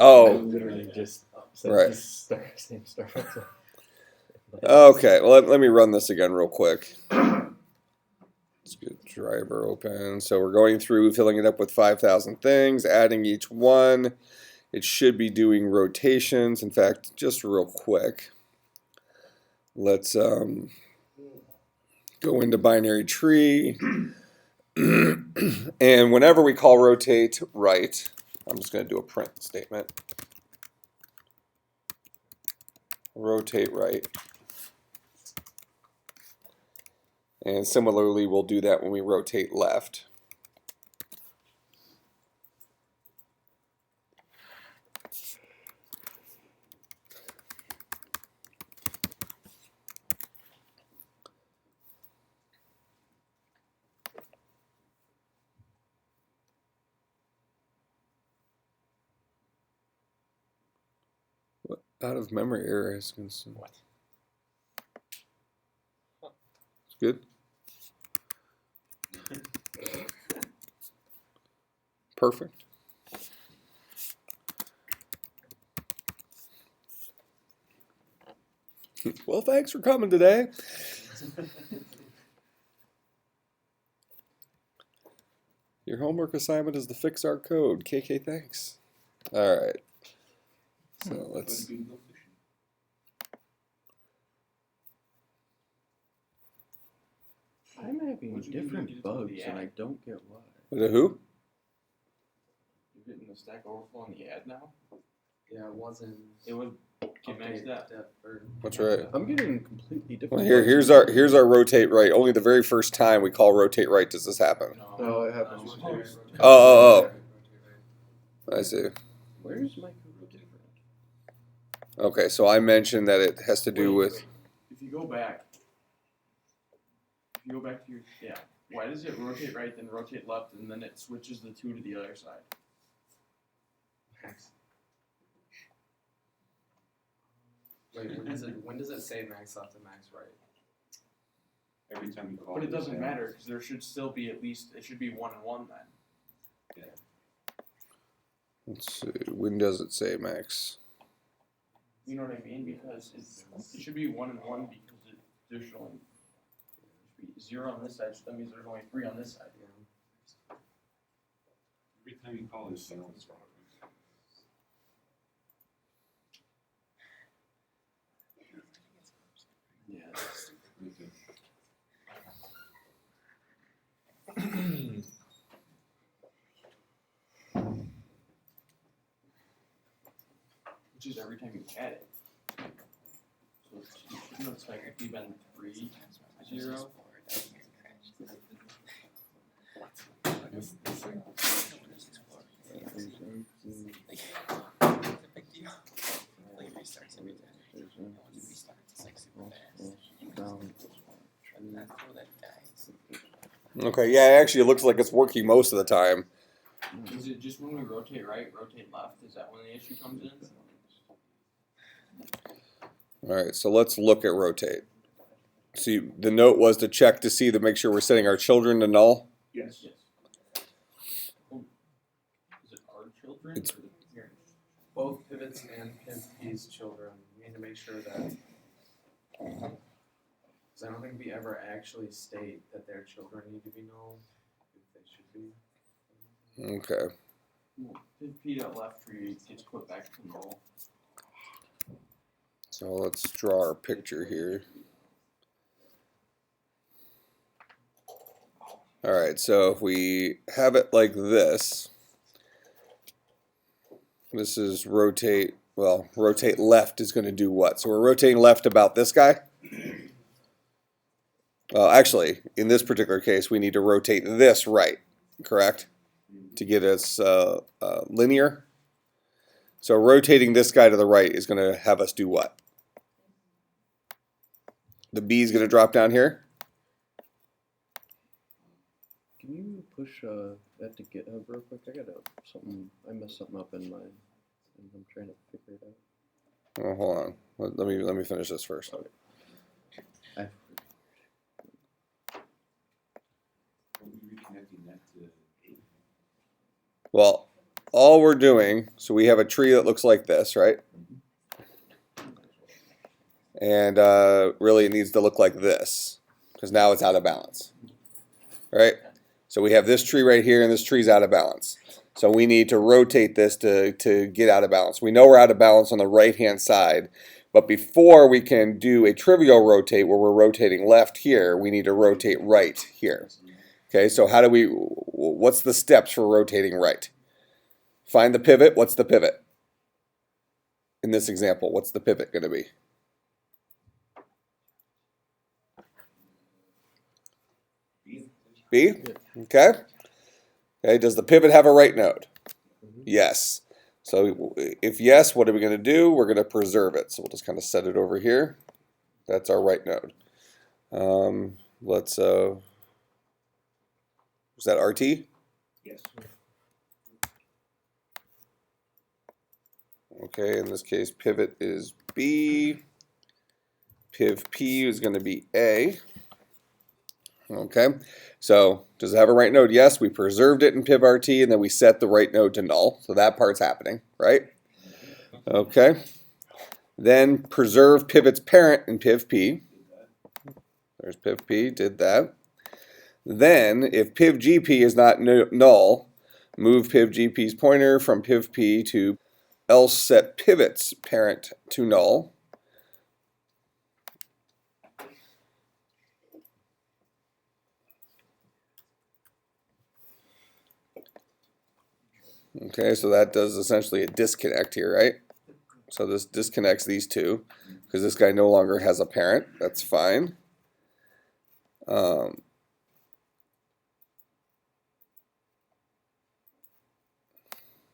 Oh, literally just said right. just same start. Okay, well, let me run this again real quick. Let's get driver open. So we're going through, filling it up with 5,000 things, adding each one. It should be doing rotations. In fact, just real quick, let's go into binary tree. And whenever we call rotate right, I'm just going to do a print statement. Rotate right. And similarly, we'll do that when we rotate left. What out of memory error is consumed? What? It's good. Perfect. Well, thanks for coming today. Your homework assignment is to fix our code. KK, thanks. All right. So let's. I'm having different bugs, and I don't get why. Who? You're getting the Stack Overflow on the ad now? Yeah, it wasn't. It would get maxed out. That's right. I'm getting completely different. Well, here's our rotate right. Only the very first time we call rotate right does this happen. No, it happens. Oh. I see. Where's my rotate right? Okay, so I mentioned that it has to do with. If you go back to your, why does it rotate right, then rotate left, and then it switches the two to the other side? Wait, when does it say max left and max right? Every time you call. But it doesn't matter, because there should still be it should be 1 and 1 then. Yeah. Let's see. When does it say max? You know what I mean? Because it should be 1 and 1 because there should only be 0 on this side, so that means there's only 3 on this side. Every time you call it sounds wrong. Yeah. Which is every time you add it. So it shouldn't have technically been 3, 0. Okay, yeah, actually, it looks like it's working most of the time. Is it just when we rotate right, rotate left? Is that when the issue comes in? All right, so let's look at rotate. See, the note was to check to see to make sure we're setting our children to null. Yes. Oh, is it our children? It's- or the parents? Both pivots and P's children. We need to make sure that. Because I don't think we ever actually state that their children need to be null, if they should be. Okay. If P dot left tree gets put back to null. So let's draw our picture here. All right, so if we have it like this, this is rotate, well, rotate left is going to do what? So we're rotating left about this guy? Well, actually, in this particular case, we need to rotate this right, correct? To get us linear. So rotating this guy to the right is going to have us do what? The B is going to drop down here. Can you push that to GitHub real quick? I messed something up in mine, and I'm trying to figure it out. Oh, hold on. Let me finish this first. Okay. Are we reconnecting that to 8? Well, all we're doing, so we have a tree that looks like this, right? And really it needs to look like this, because now it's out of balance, right? So we have this tree right here, and this tree's out of balance. So we need to rotate this to get out of balance. We know we're out of balance on the right-hand side, but before we can do a trivial rotate where we're rotating left here, we need to rotate right here. Okay, so how do we, what's the steps for rotating right? Find the pivot. What's the pivot? In this example, what's the pivot going to be? B? Okay. Okay, does the pivot have a right node? Yes. So if yes, what are we going to do? We're going to preserve it. So we'll just kind of set it over here. That's our right node. Is that RT? Yes. Okay, in this case, pivot is B. Piv P is going to be A. Okay, so does it have a right node? Yes, we preserved it in piv RT, and then we set the right node to null. So that part's happening, right? Okay. Then preserve pivot's parent in piv P. There's piv P, did that. Then, if piv GP is not null, move piv GP's pointer from piv P to else set pivot's parent to null. Okay, so that does essentially a disconnect here, right? So this disconnects these two because this guy no longer has a parent. That's fine.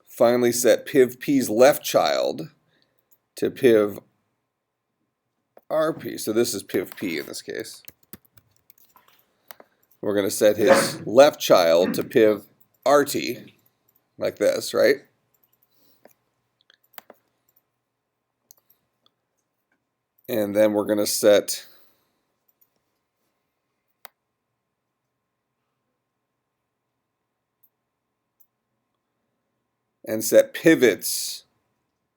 Finally set piv P's left child to piv RP. So this is piv P in this case. We're going to set his left child to piv RT. Like this, right? And then we're going to set pivot's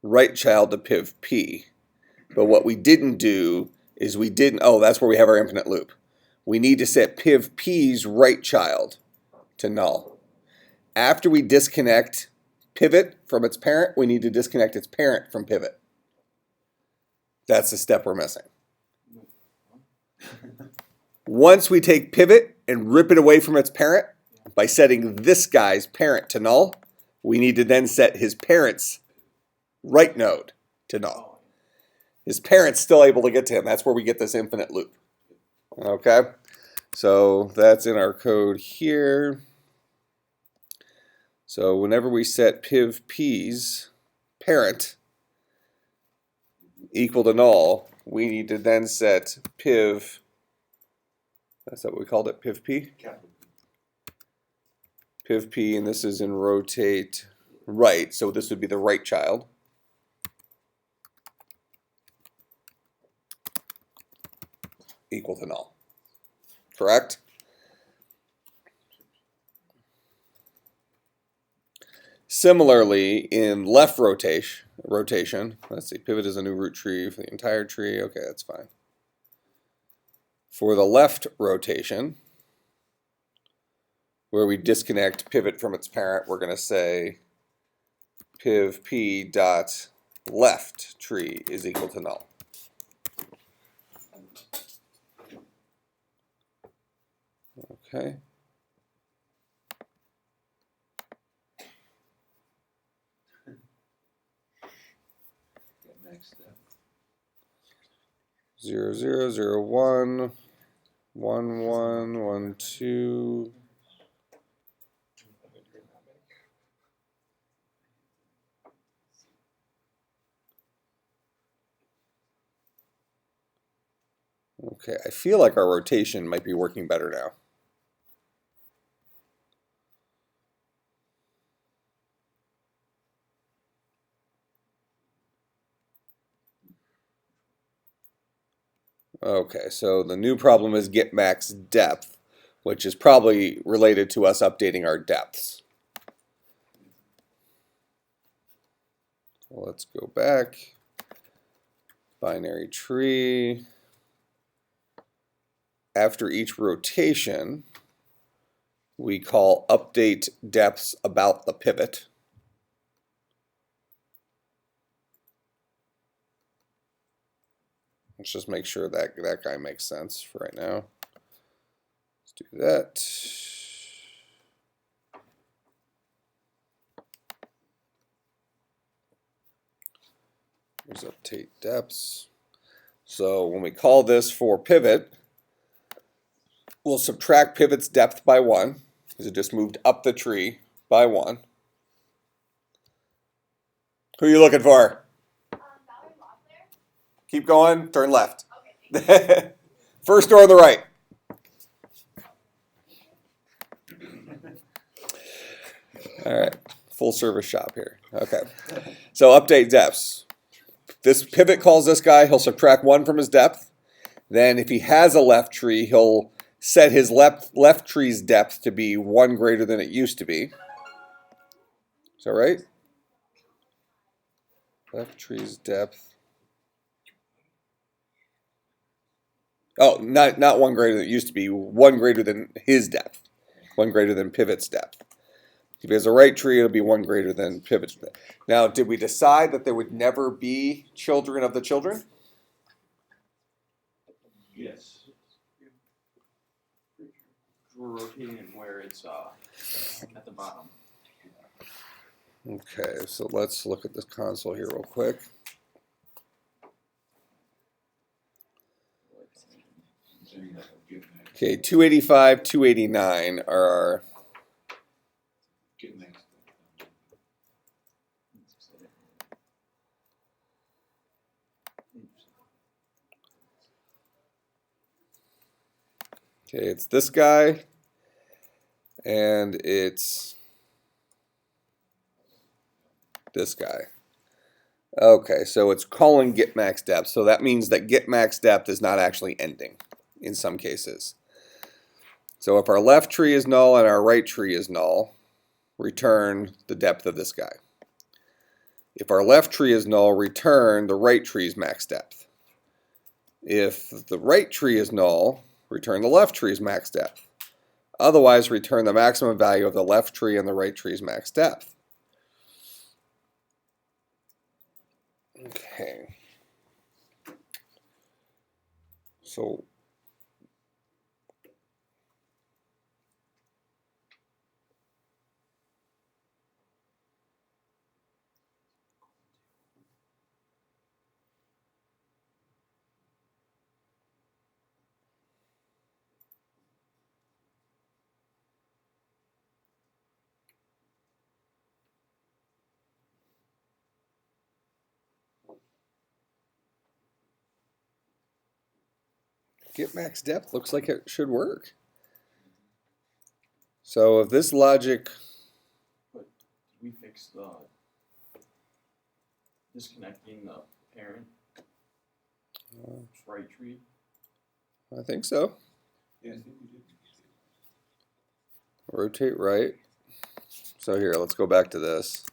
right child to piv P. But what we didn't do is that's where we have our infinite loop. We need to set piv P's right child to null. After we disconnect pivot from its parent, we need to disconnect its parent from pivot. That's the step we're missing. Once we take pivot and rip it away from its parent by setting this guy's parent to null, we need to then set his parent's right node to null. His parent's still able to get to him. That's where we get this infinite loop. Okay? So that's in our code here. So whenever we set piv P's parent equal to null, we need to then set piv, that's what we called it, piv P? Piv P, and this is in rotate right, so this would be the right child. Equal to null. Correct? Similarly, in left rotation, let's see, pivot is a new root tree for the entire tree. Okay, that's fine. For the left rotation, where we disconnect pivot from its parent, we're going to say piv P dot left tree is equal to null. Okay. Next step. 0, 0, 0, 1, 1, 1, 1, 2. Okay, I feel like our rotation might be working better now. Okay, so the new problem is get max depth, which is probably related to us updating our depths. Let's go back. Binary tree. After each rotation, we call update depths about the pivot. Let's just make sure that that guy makes sense for right now. Let's do that. Here's update depths. So when we call this for pivot, we'll subtract pivot's depth by 1, because it just moved up the tree by 1. Who are you looking for? Keep going, turn left. Okay. First door on the right. All right, full service shop here. Okay, so update depths. This pivot calls this guy, he'll subtract 1 from his depth. Then if he has a left tree, he'll set his left tree's depth to be 1 greater than it used to be. Is that right? Left tree's depth. Oh, not 1 greater than it used to be, 1 greater than his depth. 1 greater than pivot's depth. If he has a right tree, it'll be 1 greater than pivot's depth. Now, did we decide that there would never be children of the children? Yes. We're rotating where it's at the bottom. Okay, so let's look at this console here real quick. Okay, 285, 289 are our... Okay, it's this guy, and it's this guy. Okay, so it's calling get max depth, so that means that get max depth is not actually ending in some cases. So if our left tree is null and our right tree is null, return the depth of this guy. If our left tree is null, return the right tree's max depth. If the right tree is null, return the left tree's max depth. Otherwise, return the maximum value of the left tree and the right tree's max depth. Okay. So get max depth looks like it should work. So if this logic, But we fixed the disconnecting the parent right tree. I think so. Yeah, I think we did. Rotate right. So here, let's go back to this.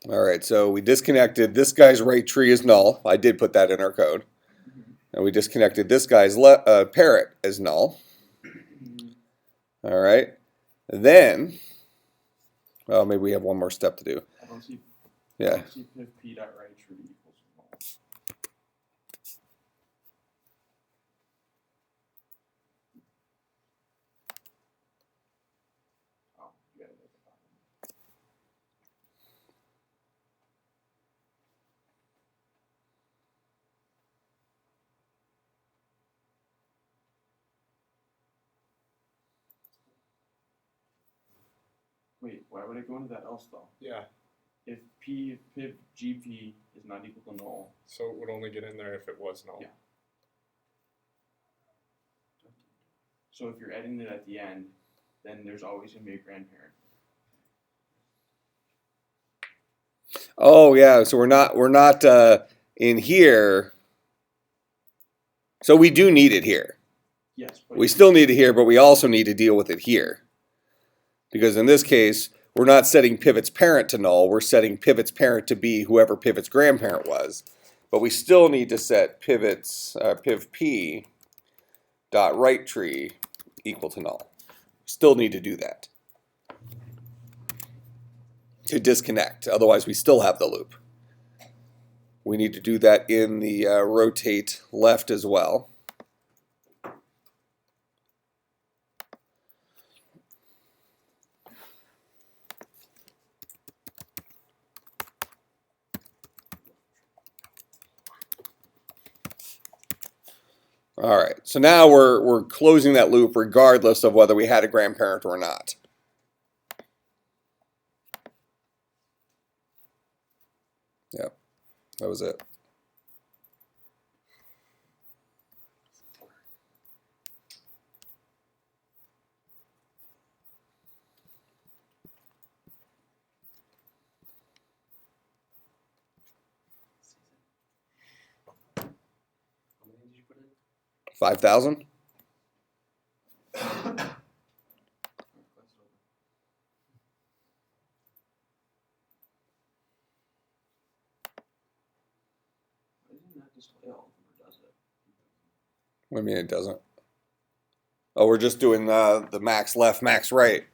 All right, so we disconnected. This guy's right tree is null. I did put that in our code. And we disconnected this guy's parrot as null. All right. Then, well, maybe we have one more step to do. I don't see. Yeah. I don't see if p dot right tree equals null. Oh, you gotta make it bottom. Wait, why would I go into that else though? Yeah, If p piv gp is not equal to null, so it would only get in there if it was null. Yeah. so if you're adding it at the end, then there's always gonna be a grandparent. Oh yeah. So we're not in here. So we do need it here. Yes, but We still need it here, but we also need to deal with it here. Because in this case, we're not setting pivot's parent to null, we're setting pivot's parent to be whoever pivot's grandparent was. But we still need to set pivot's piv p dot right tree equal to null. Still need to do that to disconnect. Otherwise, we still have the loop. We need to do that in the rotate left as well. All right, so now we're closing that loop regardless of whether we had a grandparent or not. Yep, that was it. How many did you put in? 5,000? Isn't that display all of them, or does it? I mean, it doesn't. Oh, we're just doing the max left, max right.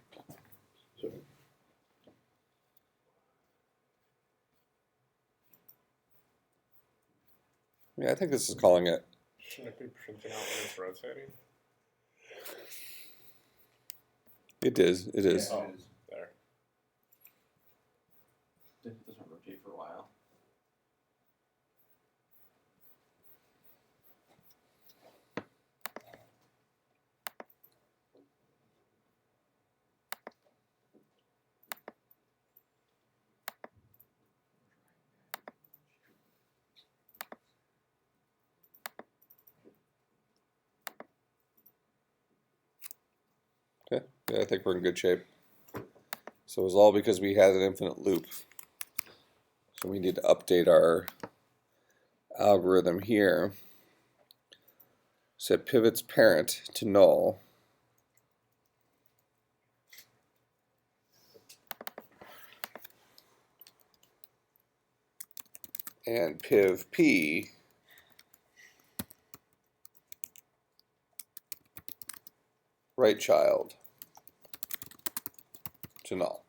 Yeah, I think this is calling it. Shouldn't it be printing out when it's rotating? It is. It is. Oh, there. It doesn't rotate for a while. Okay. Yeah, I think we're in good shape. So it was all because we had an infinite loop. So we need to update our algorithm here. Set pivot's parent to null. And piv p right child to null.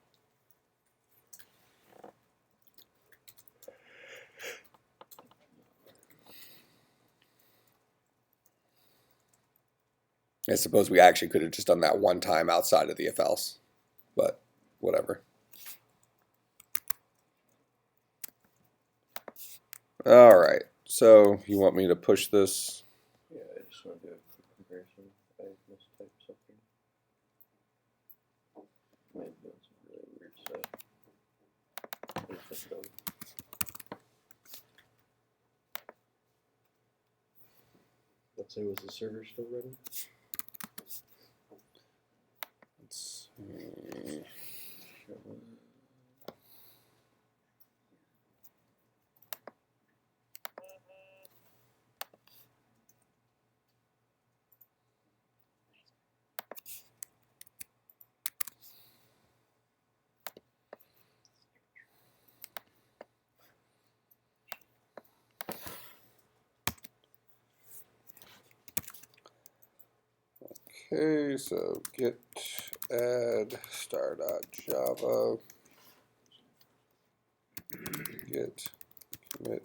I suppose we actually could have just done that one time outside of the if else, but whatever. All right, so you want me to push this? Yeah, I just want to do a quick comparison. I mistyped something. Might have done some really weird stuff. Let's say, was the server still running? Let's see. Okay, so git add star.java git commit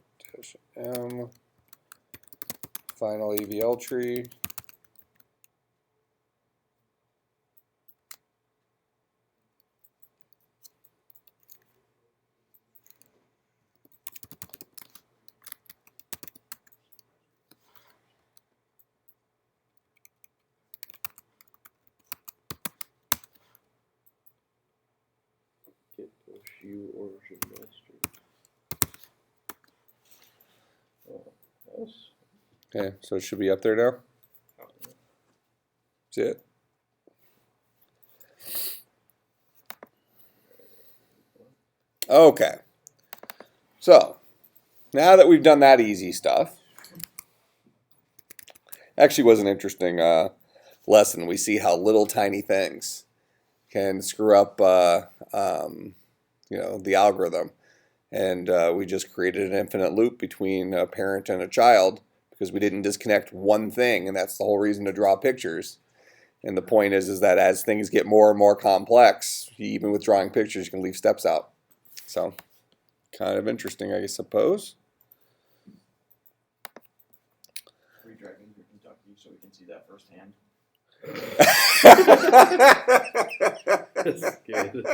-m final AVL tree. Git push u origin master. Oh, else. Okay, so it should be up there now. See it? Okay. So, now that we've done that easy stuff, actually was an interesting lesson. We see how little tiny things can screw up the algorithm. And we just created an infinite loop between a parent and a child because we didn't disconnect one thing, and that's the whole reason to draw pictures. And the point is that as things get more and more complex, even with drawing pictures, you can leave steps out. So, kind of interesting, I suppose. Are we driving through Kentucky so we can see that firsthand? That's good.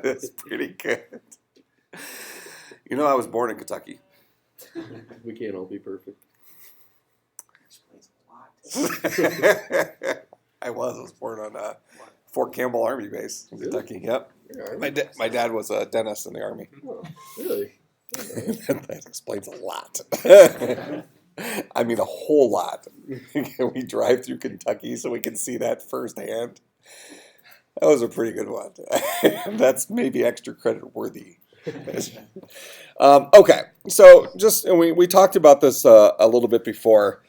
That's pretty good. I was born in Kentucky. We can't all be perfect. Explains a lot. I was born on Fort Campbell Army Base in Kentucky. Yep. My dad was a dentist in the Army. Oh, really? That explains a lot. I mean, a whole lot. Can we drive through Kentucky so we can see that firsthand? That was a pretty good one. That's maybe extra credit worthy. Okay, so we talked about this a little bit before.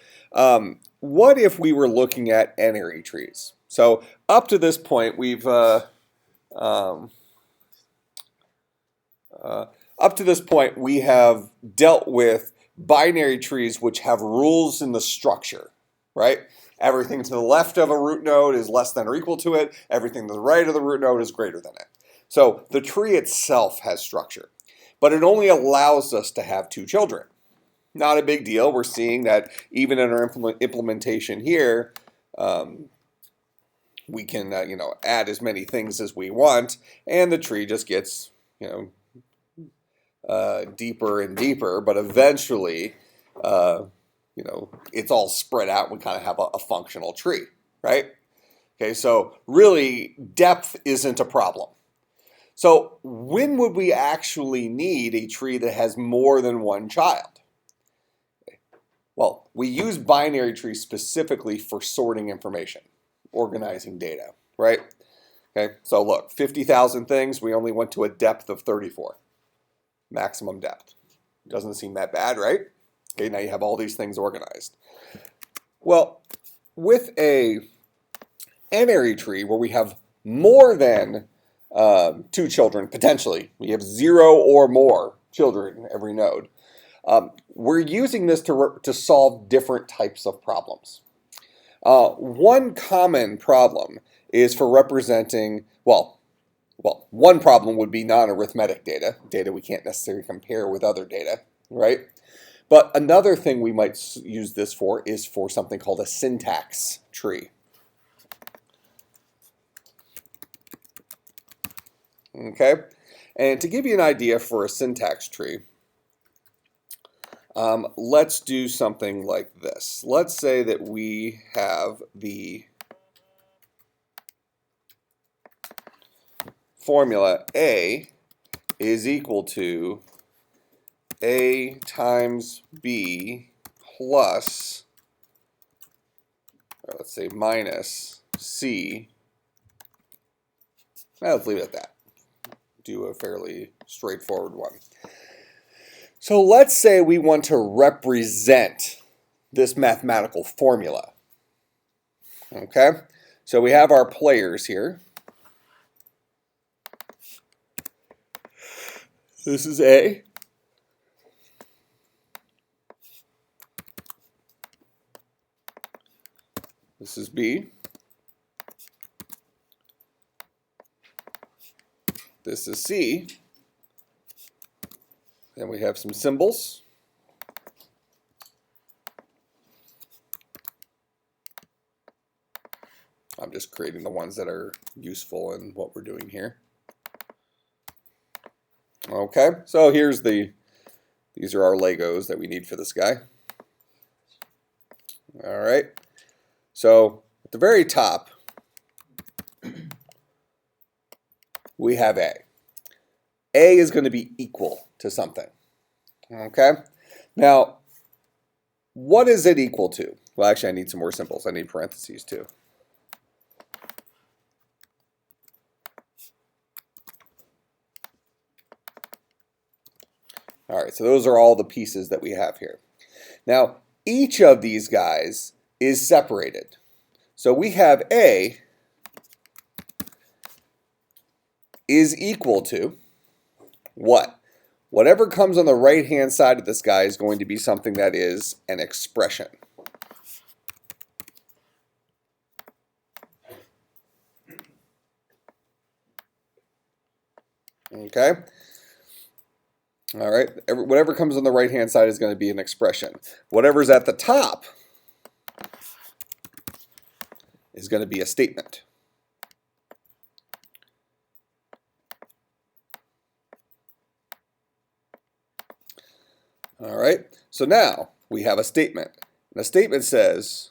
What if we were looking at n-ary trees? So up to this point, we've we have dealt with binary trees which have rules in the structure, right? Everything to the left of a root node is less than or equal to it. Everything to the right of the root node is greater than it. So the tree itself has structure, but it only allows us to have two children. Not a big deal. We're seeing that even in our implementation here, we can add as many things as we want, and the tree just gets deeper and deeper, but eventually it's all spread out and we kind of have a functional tree, right? Okay, so really depth isn't a problem. So when would we actually need a tree that has more than one child? Well, we use binary trees specifically for sorting information, organizing data, right? Okay, so look, 50,000 things, we only went to a depth of 34. Maximum depth. Doesn't seem that bad, right? Okay, now you have all these things organized. Well, with a n-ary tree where we have more than two children, potentially, we have 0 or more children every node, we're using this to solve different types of problems. One common problem is for representing, one problem would be non-arithmetic data we can't necessarily compare with other data, right? But another thing we might use this for is for something called a syntax tree. Okay, and to give you an idea for a syntax tree, let's do something like this. Let's say that we have the formula A is equal to A times B plus, or let's say minus C. Let's leave it at that. Do a fairly straightforward one. So let's say we want to represent this mathematical formula. Okay, so we have our players here. This is A. This is B. This is C. Then we have some symbols. I'm just creating the ones that are useful in what we're doing here. Okay, so these are our Legos that we need for this guy. All right, so at the very top, we have A. A is going to be equal to something. Okay, now what is it equal to? Well, actually, I need some more symbols. I need parentheses too. All right, so those are all the pieces that we have here. Now, each of these guys is separated. So we have A is equal to what? Whatever comes on the right-hand side of this guy is going to be something that is an expression. Okay? All right, whatever comes on the right-hand side is going to be an expression. Whatever's at the top is going to be a statement. All right, so now we have a statement. And the statement says,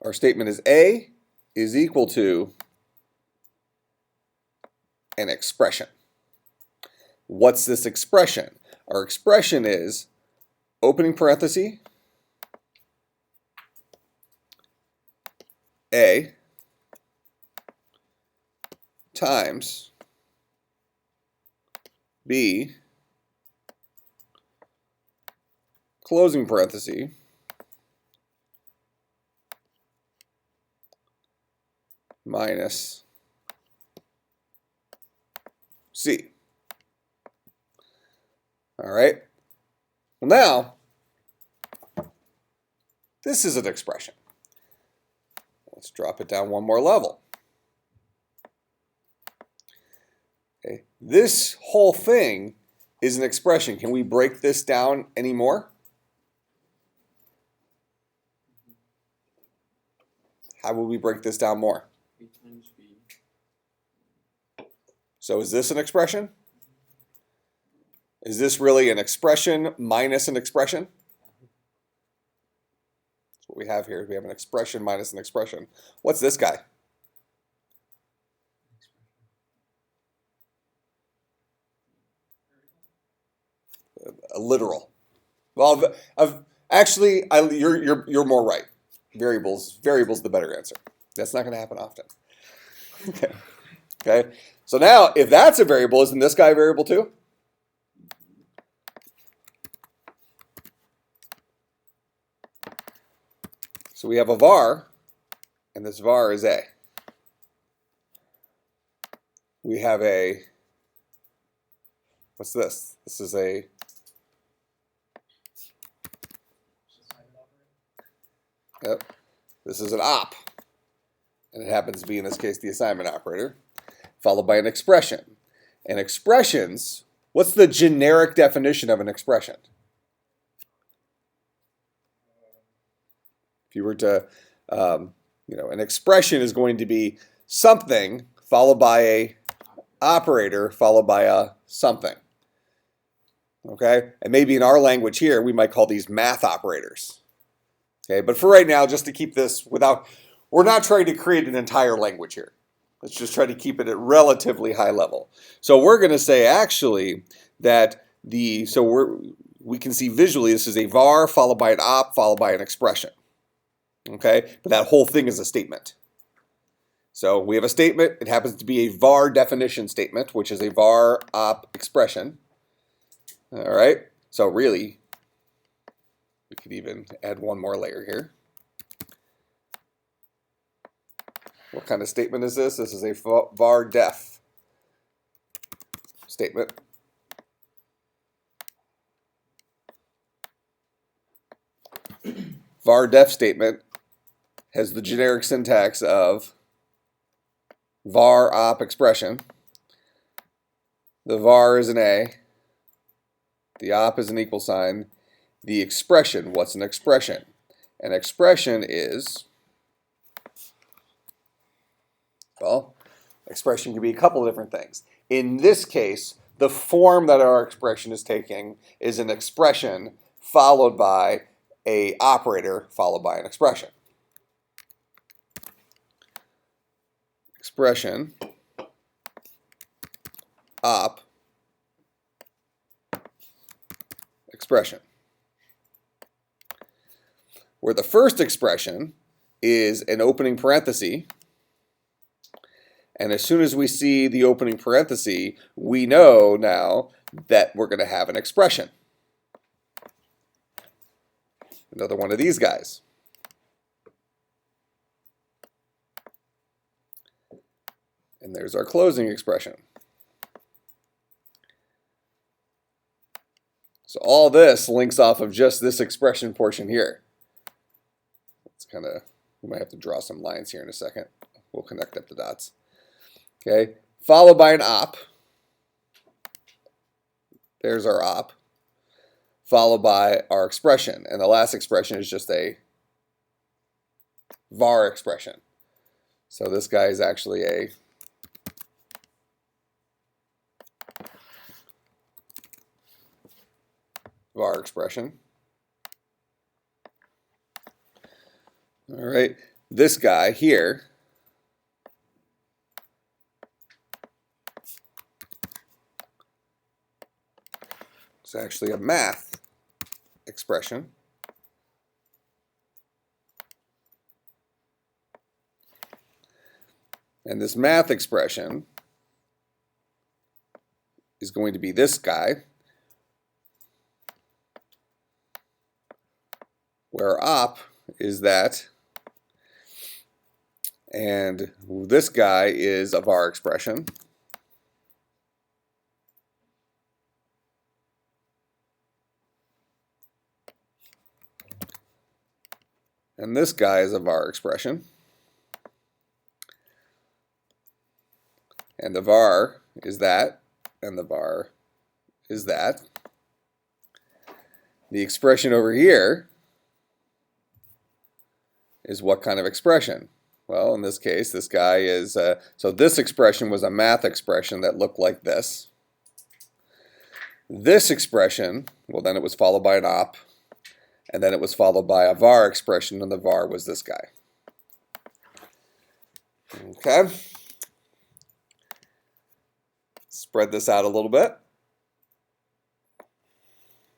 our statement is A is equal to an expression. What's this expression? Our expression is opening parenthesis, A times B, closing parenthesis, minus C. All right. Well, now, this is an expression. Let's drop it down one more level. Okay. This whole thing is an expression. Can we break this down any more? How will we break this down more? A times B. So is this an expression? Is this really an expression minus an expression? That's what we have here. We have an expression minus an expression. What's this guy? A literal. Well, actually, you're more right. Variables the better answer. That's not going to happen often. Okay. Okay. So now, if that's a variable, isn't this guy a variable too? So we have a var, and this var is A. We have a, what's this? This is a, yep, this is an op. And it happens to be, in this case, the assignment operator, followed by an expression. And expressions, what's the generic definition of an expression? If you were to, an expression is going to be something followed by a operator followed by a something. Okay? And maybe in our language here, we might call these math operators. Okay? But for right now, just to keep this without, we're not trying to create an entire language here. Let's just try to keep it at relatively high level. So we're going to say actually that we can see visually this is a var followed by an op followed by an expression. Okay, but that whole thing is a statement. So we have a statement. It happens to be a var definition statement, which is a var op expression. All right, so really, we could even add one more layer here. What kind of statement is this? This is a var def statement. Var def statement has the generic syntax of var op expression. The var is an A. The op is an equal sign. The expression, what's an expression? An expression is, well, expression can be a couple of different things. In this case, the form that our expression is taking is an expression followed by an operator followed by an expression. Expression, op, expression. Where the first expression is an opening parenthesis, and as soon as we see the opening parenthesis, we know now that we're going to have an expression. Another one of these guys. And there's our closing expression. So all this links off of just this expression portion here. It's kind of, we might have to draw some lines here in a second. We'll connect up the dots. Okay, followed by an op. There's our op. Followed by our expression. And the last expression is just a var expression. So this guy is actually a var expression. All right, this guy here is actually a math expression. And this math expression is going to be this guy, where op is that, and this guy is a var expression. And this guy is a var expression. And the var is that, and the var is that. The expression over here is what kind of expression? Well, in this case, this guy is, so this expression was a math expression that looked like this. This expression, well, then it was followed by an op, and then it was followed by a var expression, and the var was this guy. Okay. Spread this out a little bit.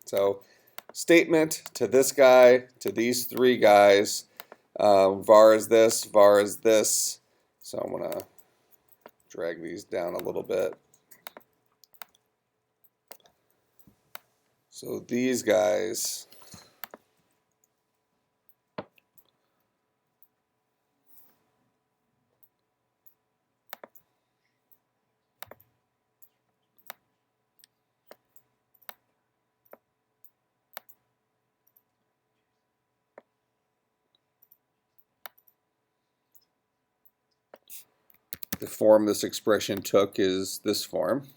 So statement to this guy, to these three guys. Var is this, var is this. So I'm going to drag these down a little bit. So these guys the form this expression took is this form.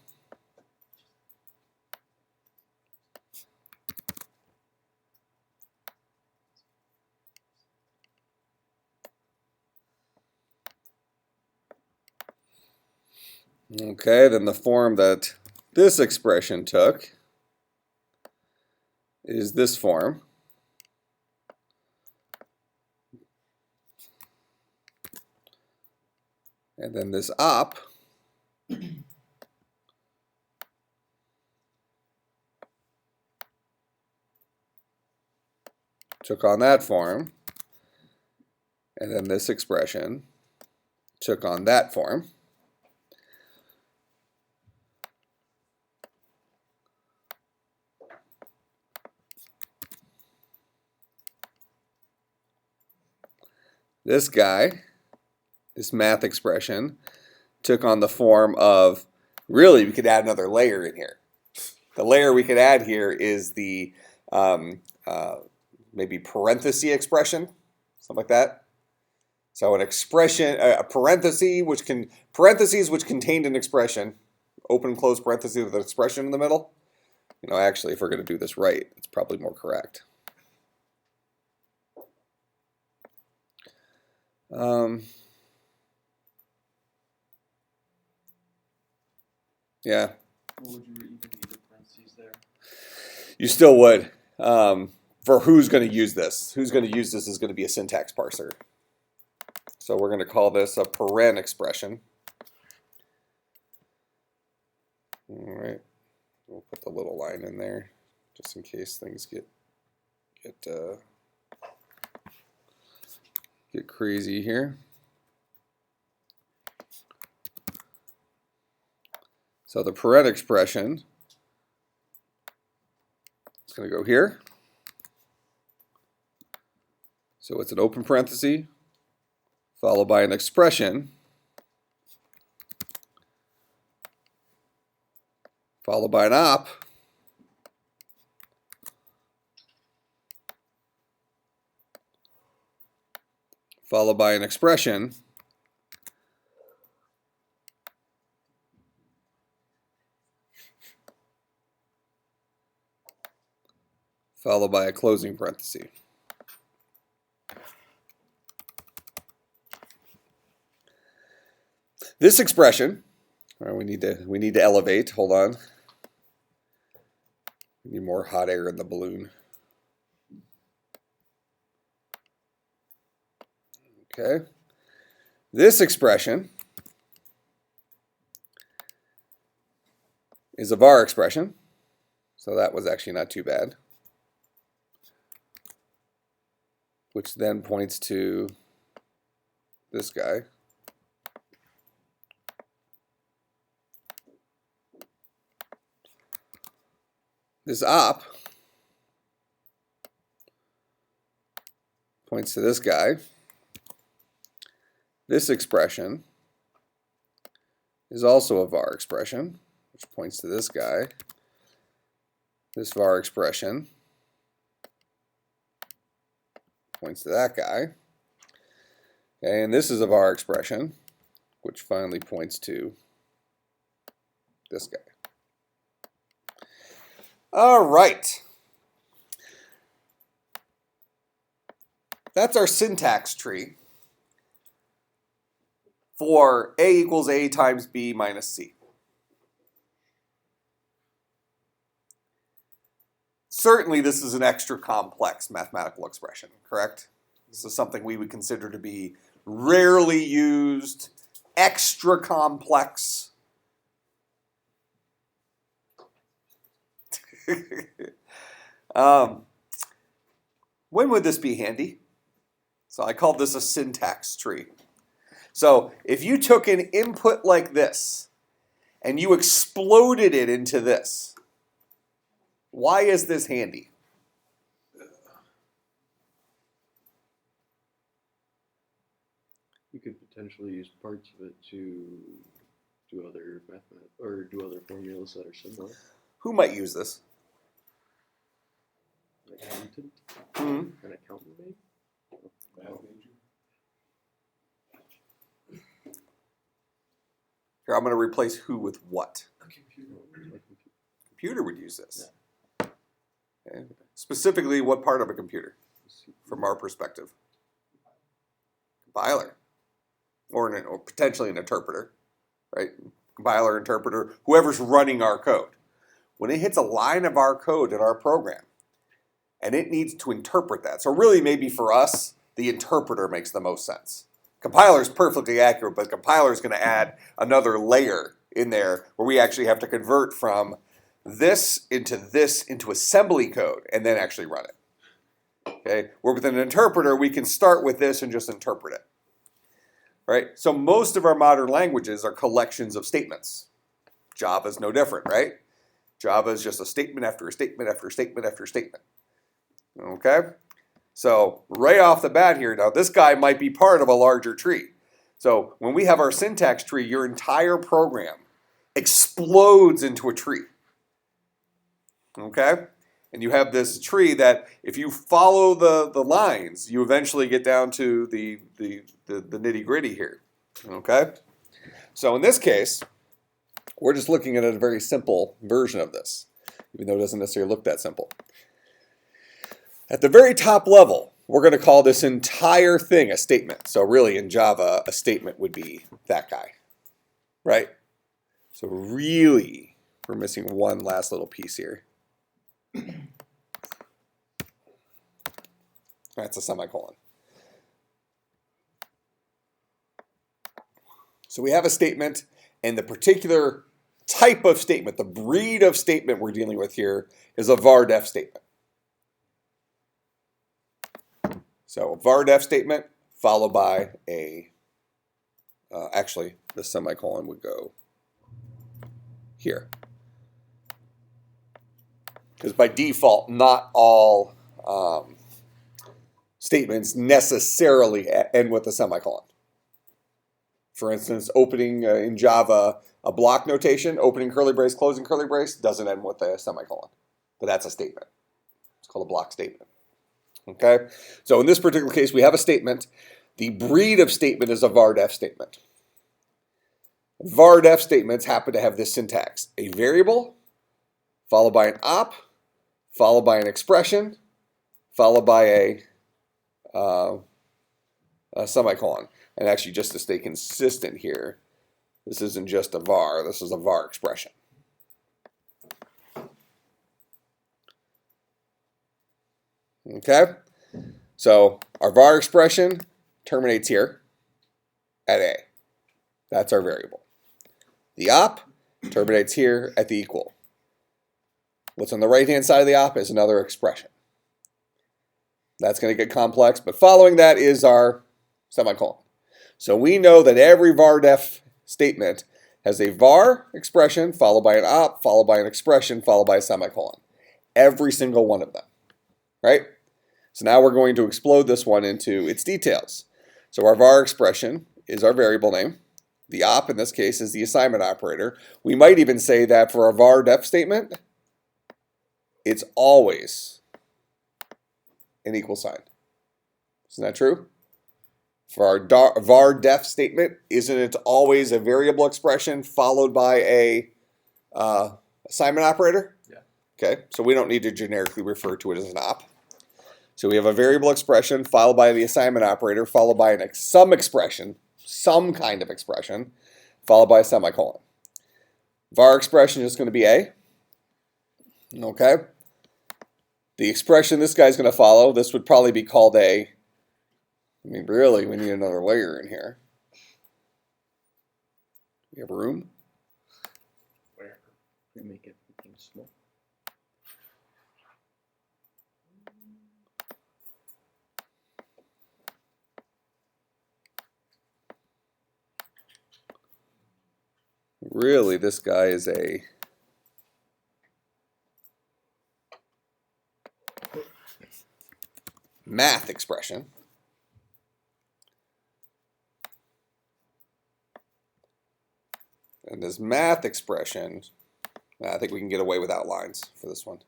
Okay, then the form that this expression took is this form. And then this op took on that form. And then this expression took on that form. This guy, this math expression, took on the form of, really, we could add another layer in here. The layer we could add here is the maybe parenthesis expression, something like that. So an expression, a parenthesis which contained an expression, open and close parentheses with an expression in the middle. You know, actually, if we're going to do this right, it's probably more correct. Yeah. What would you even need the parentheses there? You still would. For who's going to use this? Who's going to use this is going to be a syntax parser. So we're going to call this a paren expression. All right. We'll put the little line in there just in case things get crazy here. So the paren expression is going to go here. So it's an open parenthesis followed by an expression followed by an op, followed by an expression, followed by a closing parenthesis. This expression, we need to elevate. Hold on. We need more hot air in the balloon. Okay. This expression is a var expression, so that was actually not too bad, which then points to this guy. This op points to this guy. This expression is also a var expression, which points to this guy. This var expression points to that guy. And this is a var expression, which finally points to this guy. All right. That's our syntax tree for A equals A times B minus C. Certainly this is an extra complex mathematical expression, correct? This is something we would consider to be rarely used, extra complex. When would this be handy? So I called this a syntax tree. So if you took an input like this and you exploded it into this, why is this handy? You could potentially use parts of it to do other mathematics or do other formulas that are similar. Who might use this? An accountant, Mm-hmm. an accountant maybe. Here, I'm going to replace who with what? Like computer. Computer would use this. Okay. Specifically, what part of a computer, from our perspective? Compiler, or potentially an interpreter, right? Compiler, interpreter, whoever's running our code. When it hits a line of our code in our program, and it needs to interpret that. So really, maybe for us, the interpreter makes the most sense. Compiler is perfectly accurate, but compiler is going to add another layer in there where we actually have to convert from this into assembly code and then actually run it. Okay, where with an interpreter, we can start with this and just interpret it. Right? So most of our modern languages are collections of statements. Java is no different, right? Java is just a statement after a statement after a statement after a statement. Okay? So right off the bat here, now this guy might be part of a larger tree. So when we have our syntax tree, your entire program explodes into a tree. Okay? And you have this tree that if you follow the lines, you eventually get down to the nitty gritty here. Okay? So in this case, we're just looking at a very simple version of this, even though it doesn't necessarily look that simple. At the very top level, we're going to call this entire thing a statement. So really in Java, a statement would be that guy, right? So really, we're missing one last little piece here. That's a semicolon. So we have a statement, and the particular type of statement, the breed of statement we're dealing with here is a Var Def statement. So a Var Def statement followed by a, actually the semicolon would go here. Because by default, not all statements necessarily end with a semicolon. For instance, opening in Java a block notation, opening curly brace, closing curly brace, doesn't end with a semicolon. But that's a statement. It's called a block statement. Okay? So in this particular case, we have a statement. The breed of statement is a Var Def statement. Var Def statements happen to have this syntax: a variable, followed by an op, followed by an expression, followed by a semicolon. And actually, just to stay consistent here, this isn't just a var, this is a var expression. Okay? So our var expression terminates here at a. That's our variable. The op terminates here at the equal. What's on the right-hand side of the op is another expression. That's going to get complex, but following that is our semicolon. So we know that every var def statement has a var expression followed by an op, followed by an expression, followed by a semicolon. Every single one of them, right? So now we're going to explode this one into its details. So our var expression is our variable name. The op in this case is the assignment operator. We might even say that for our var def statement, it's always an equal sign. Isn't that true? For our var def statement, isn't it always a variable expression followed by a assignment operator? Yeah. Okay, so we don't need to generically refer to it as an op. So we have a variable expression followed by the assignment operator, followed by some expression, some kind of expression, followed by a semicolon. Var expression is going to be a. Okay. The expression this guy's going to follow, this would probably be called a. I mean, really, we need another layer in here. We have room. Where? We make everything small. Really, this guy is a math expression. And this math expression, I think we can get away without lines for this one.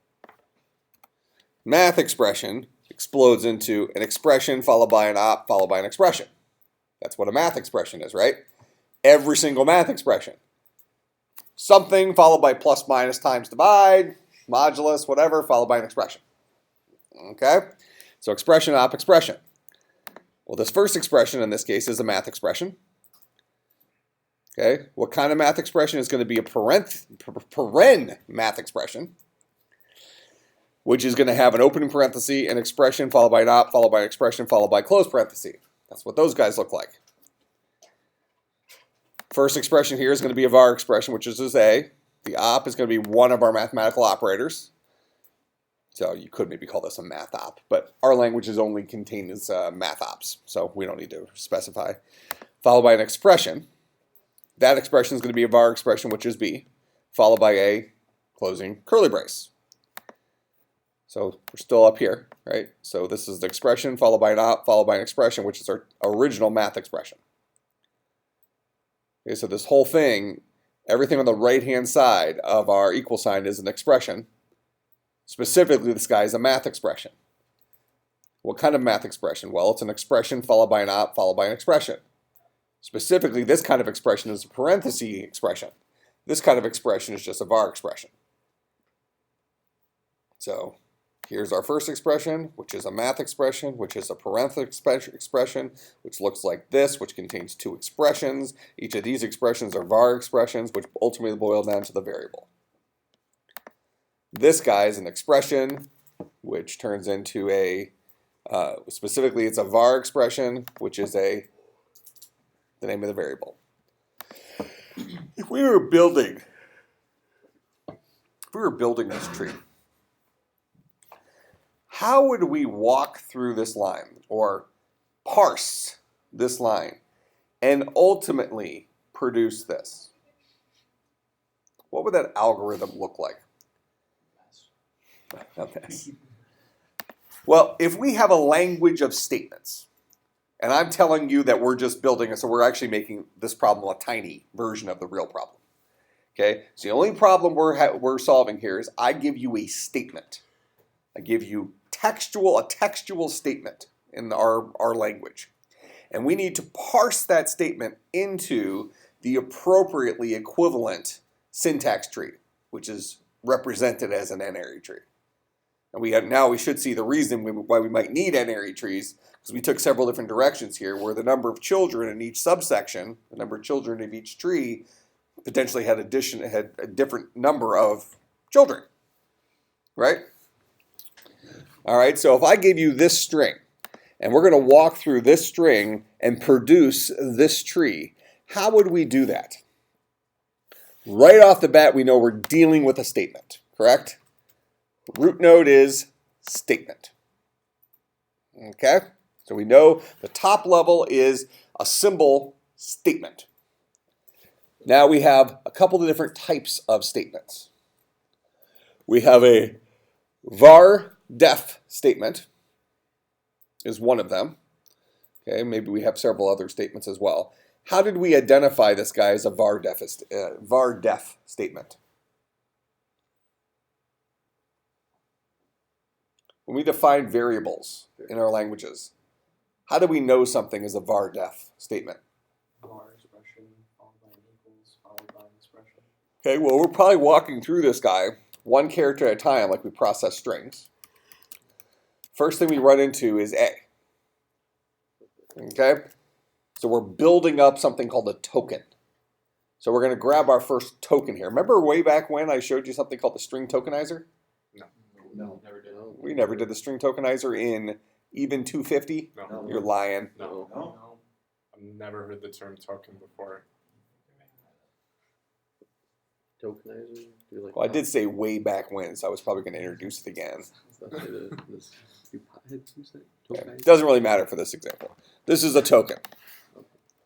Math expression explodes into an expression followed by an op followed by an expression. That's what a math expression is, right? Every single math expression. Something followed by plus, minus, times, divide, modulus, whatever, followed by an expression. Okay? So expression, op, expression. Well, this first expression in this case is a math expression. Okay? What kind of math expression is going to be a paren math expression, which is going to have an opening parenthesis, an expression followed by an op, followed by an expression, followed by closed parenthesis. That's what those guys look like. First expression here is going to be a var expression, which is a. The op is going to be one of our mathematical operators. So you could maybe call this a math op, but our language is only contained as math ops, so we don't need to specify. Followed by an expression. That expression is going to be a var expression, which is b, followed by a closing curly brace. So we're still up here, right? So this is the expression followed by an op, followed by an expression, which is our original math expression. Okay, so this whole thing, everything on the right-hand side of our equal sign is an expression. Specifically, this guy is a math expression. What kind of math expression? Well, it's an expression followed by an op, followed by an expression. Specifically, this kind of expression is a parenthesis expression. This kind of expression is just a var expression. So here's our first expression, which is a math expression, which is a parenthesis expression, which looks like this, which contains two expressions. Each of these expressions are var expressions, which ultimately boil down to the variable. This guy is an expression, which turns into a, specifically it's a var expression, which is the name of the variable. If we were building this tree, how would we walk through this line or parse this line and ultimately produce this? What would that algorithm look like? A mess. Well, if we have a language of statements, And I'm telling you that we're just building it, so we're actually making this problem a tiny version of the real problem. Okay, so the only problem we're solving here is I give you a statement. I give you a textual statement in our language. And we need to parse that statement into the appropriately equivalent syntax tree, which is represented as an n-ary tree. And now we should see the reason why we might need n-ary trees, because we took several different directions here, where the number of children in each subsection, the number of children of each tree, potentially had a different number of children, right? All right, so if I give you this string, and we're going to walk through this string and produce this tree, how would we do that? Right off the bat, we know we're dealing with a statement, correct? Root node is statement. Okay? So we know the top level is a symbol statement. Now we have a couple of different types of statements. We have a Var Def statement is one of them. Okay, maybe we have several other statements as well. How did we identify this guy as a Var Def statement? When we define variables in our languages, how do we know something is a Var Def statement? var expression followed by an equals followed by an expression. Okay, well, we're probably walking through this guy one character at a time like we process strings. First thing we run into is A. Okay? So we're building up something called a token. So we're going to grab our first token here. Remember way back when I showed you something called the string tokenizer? No, never did. We never did the string tokenizer in even 250? No. You're lying. No. I've never heard the term token before. Tokenizer? Do like Well, I did say way back when, so I was probably going to introduce it again. Okay. It doesn't really matter for this example. This is a token.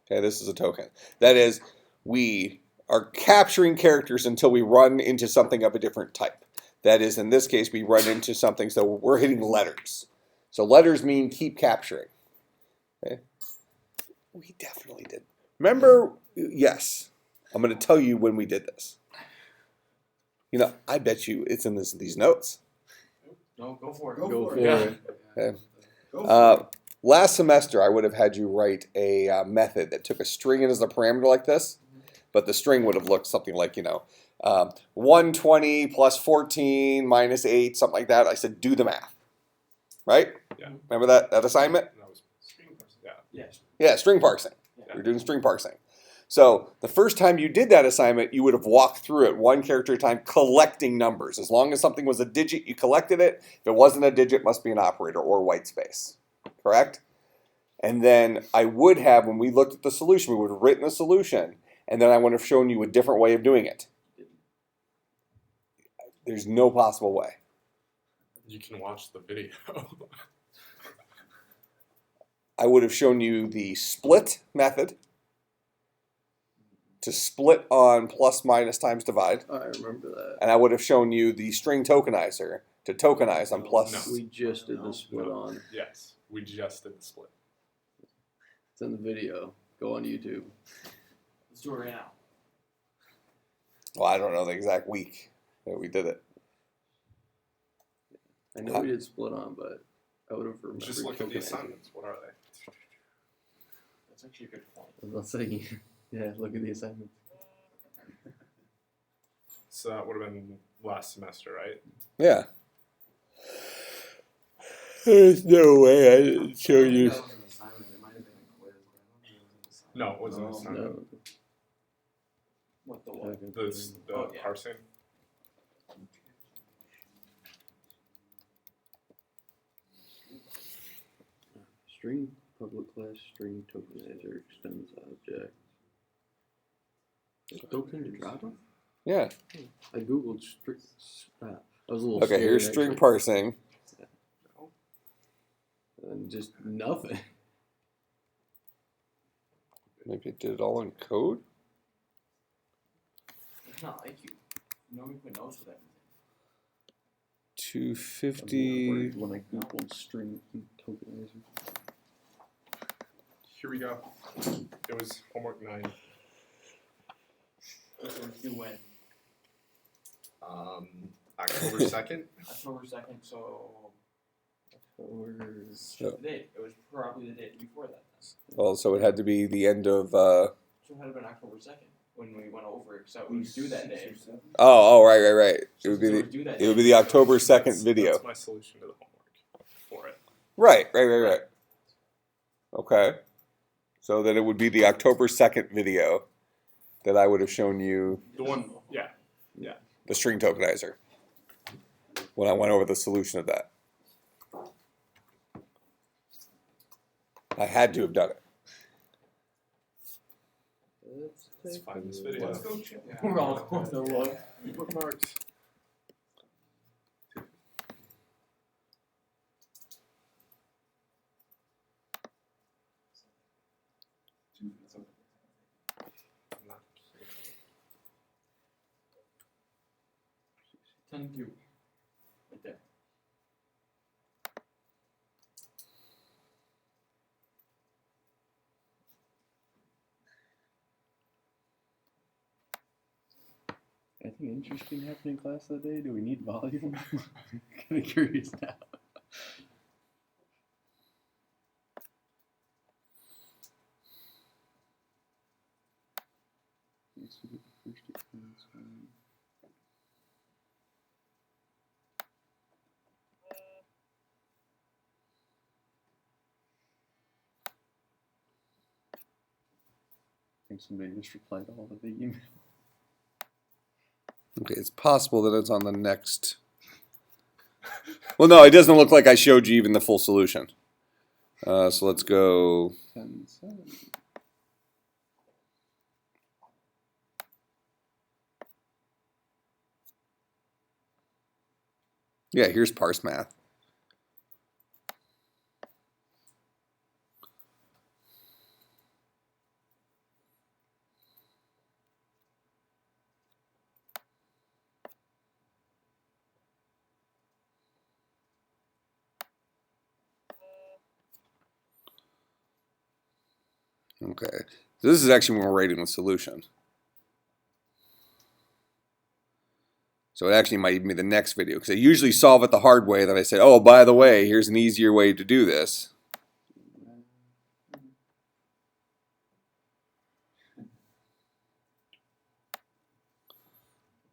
Okay, this is a token. That is, we are capturing characters until we run into something of a different type. That is, in this case, we run into something, so we're hitting letters. So letters mean keep capturing. Okay? We definitely did. Remember, yes, I'm going to tell you when we did this. You know, I bet you it's in these notes. No, go for it. Go for Yeah. it. Okay. Last semester, I would have had you write a method that took a string in as a parameter like this, but the string would have looked something like, 120 plus 14 minus 8, something like that. I said, do the math. Right? Yeah. Remember that assignment? That was yeah. Yes. Yeah, string parsing. We're doing string parsing. So the first time you did that assignment, you would have walked through it one character at a time, collecting numbers. As long as something was a digit, you collected it. If it wasn't a digit, it must be an operator or white space. Correct? And then I would have, when we looked at the solution, we would have written a solution, and then I would have shown you a different way of doing it. There's no possible way. You can watch the video. I would have shown you the split method to split on plus, minus, times, divide. I remember that. And I would have shown you the string tokenizer to tokenize on plus. No. We just did the split on. Yes, we just did the split. It's in the video. Go on YouTube. Let's do it right now. Well, I don't know the exact week that we did it. I know we did split on, but I would have remembered. Just look at the tokenizing. assignments. What are they? That's actually a good point. I was about to say, yeah, look at the assignment. So that would have been last semester, right? Yeah. There's no way I didn't show you. That was an assignment. It might have been a quiz, but I don't think it was an assignment. No, it wasn't an assignment. No. What the what? The Oh, yeah. parsing. String public class string tokenizer extends object. Is token to Java? Yeah. I googled string. I was a little Okay, scared, here's string actually. parsing. And just nothing. Maybe it did it all in code? It's not like you. Nobody put notes with everything. 250. When I googled string tokenizer. Here we go. It was homework 9. Which one's due when? October 2nd. October 2nd, so So, the date. It was probably the date before that. Then. well, so it had to be the end of. So it had to been October 2nd when we went over it, so it was due that day. Right. It would So be it the. was due that It would day. be the October 2nd video. That's my solution to the homework for it. Right. Okay. So then it would be the October 2nd video that I would have shown you The one, yeah. the string tokenizer when I went over the solution of that. I had to have done it. Let's find this video. Let's go check. Yeah. We're all going to look. Bookmarks. Not here. 10-2. Right there. Anything interesting happened in class that day? Do we need volume? Kind of curious now. Next we get the first expense one. I think somebody just replied all of the email. Okay, it's possible that it's on the next. Well, no, it doesn't look like I showed you even the full solution. So let's go. 10-7. Yeah, here's parse math. Okay, so this is actually when we're writing the solution. So it actually might even be the next video, because I usually solve it the hard way. Then I said, oh, by the way, here's an easier way to do this.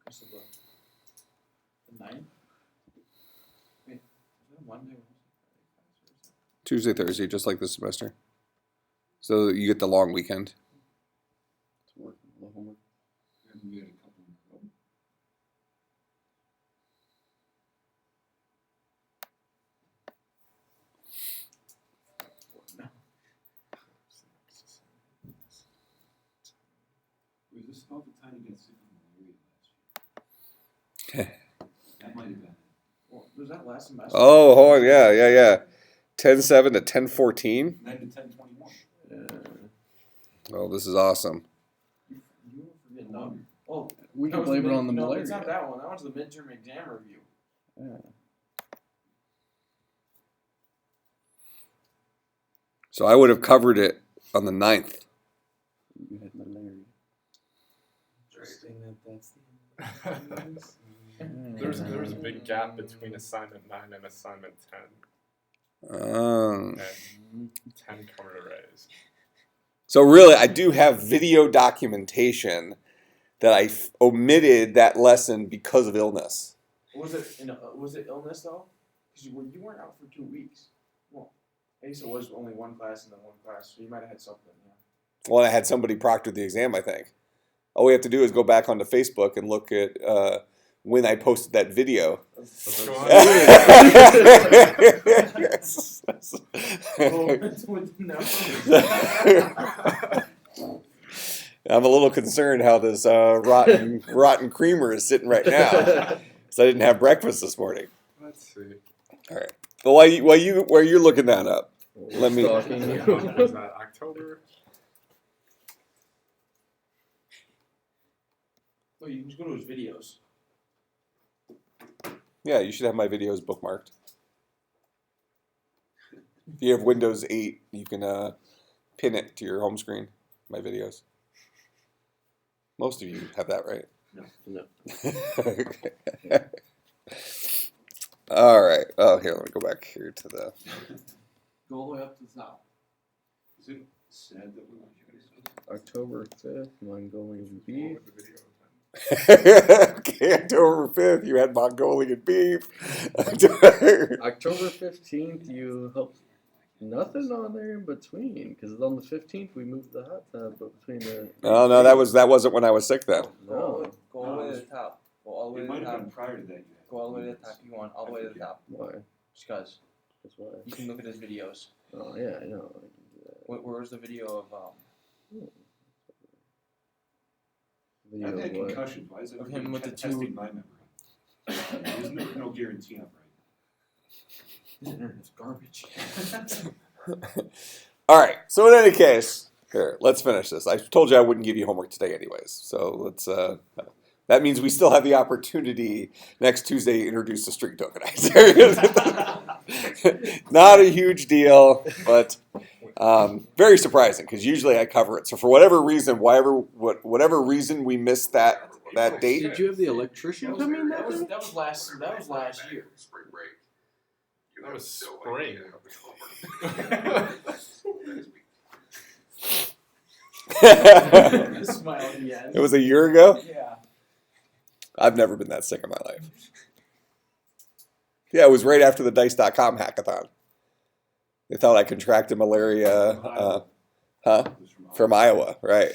So the 9th? Wait, is that Monday? Tuesday, Thursday, just like this semester. So you get the long weekend. It's working. The homework. We had a couple in a row. Was this about the time you got sick with malaria last year? That might have been it. Well, was that last semester? Oh, hold on, yeah. 10-7 to 10-14. 9 to 10-21. Oh, this is awesome. You forget no. Oh, We that can was blame it mid- on the no, malaria. it's not that one. That one's the midterm exam review. Yeah. So I would have covered it on the 9th. You had malaria. Interesting that that's the There was a big gap between assignment 9 and assignment 10. Um, And 10 covered arrays. so really, I do have video documentation that I omitted that lesson because of illness. Was it illness though? Because you weren't out for 2 weeks. Well, I guess it was only one class and then one class, so you might have had something. Yeah. Well, I had somebody proctor the exam, I think. All we have to do is go back onto Facebook and look at when I posted that video. Go on. I'm a little concerned how this rotten creamer is sitting right now, because I didn't have breakfast this morning. Let's see. All right. Well, while you're looking that up, let me. Was that October? Oh, you can just go to his videos. Yeah, you should have my videos bookmarked. If you have Windows 8, you can pin it to your home screen, my videos. Most of you have that, right? No. All right. Oh, here, let me go back here to the. Go all the way up to the top. Is it sad that we want you guys to? October 5th, Mongolian beef. Okay, October 5th, you had Mongolian beef. October 15th, you helped. Nothing on there in between, because on the 15th we moved the hot tub, but between the. No, that wasn't when I was sick then. No. Go all the way to the top. Go all the way It to the might have top. been prior to that. You had Go all the way to the top. You want all the way to the top. Why? Just cause. That's why. You can look at his videos. Oh, yeah, I know. I can do that. Where's the video of Video I've of had what? concussions. Why is it Of him with the testing two- my memory? There's no guarantee I'm right. his internet's garbage. All right. So in any case, here, let's finish this. I told you I wouldn't give you homework today, anyways. So let's. That means we still have the opportunity next Tuesday to introduce the string tokenizer. Not a huge deal, but very surprising because usually I cover it. So for whatever reason, whatever reason we missed that date. Did you have the electrician come in that day? That was last year. Spring break. That was spring. Smile at the end. It was a year ago. Yeah. I've never been that sick in my life. Yeah, it was right after the Dice.com hackathon. They thought I contracted malaria, from Iowa, right?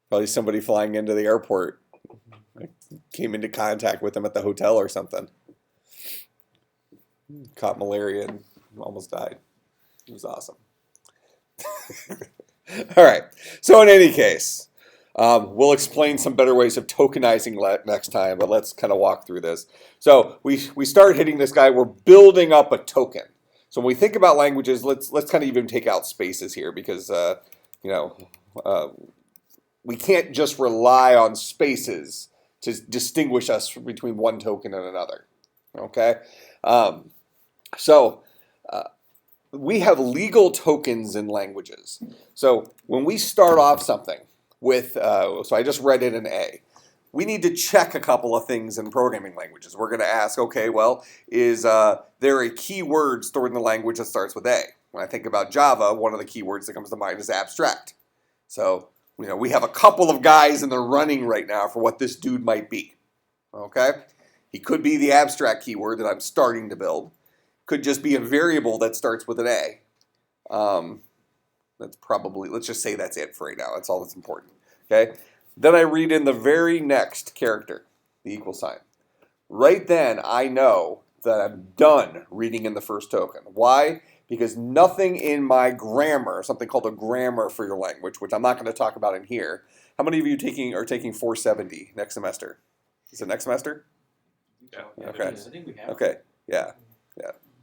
Probably somebody flying into the airport. I came into contact with them at the hotel or something. Caught malaria and almost died. It was awesome. All right. So in any case, we'll explain some better ways of tokenizing next time, but let's kind of walk through this. So we start hitting this guy. We're building up a token. So when we think about languages, let's kind of even take out spaces here because we can't just rely on spaces to distinguish us between one token and another. Okay, so we have legal tokens in languages. So when we start off something with, so I just read in an A. We need to check a couple of things in programming languages. We're going to ask, okay, well, is there a keyword stored in the language that starts with A? When I think about Java, one of the keywords that comes to mind is abstract. So, we have a couple of guys in the running right now for what this dude might be. Okay? He could be the abstract keyword that I'm starting to build. Could just be a variable that starts with an A. That's probably, let's just say that's it for right now. That's all that's important. Okay? Then I read in the very next character, the equal sign. Right then, I know that I'm done reading in the first token. Why? Because nothing in my grammar, something called a grammar for your language, which I'm not going to talk about in here. How many of you are taking 470 next semester? Is it next semester? Yeah. Okay. I think we have. Okay. Yeah.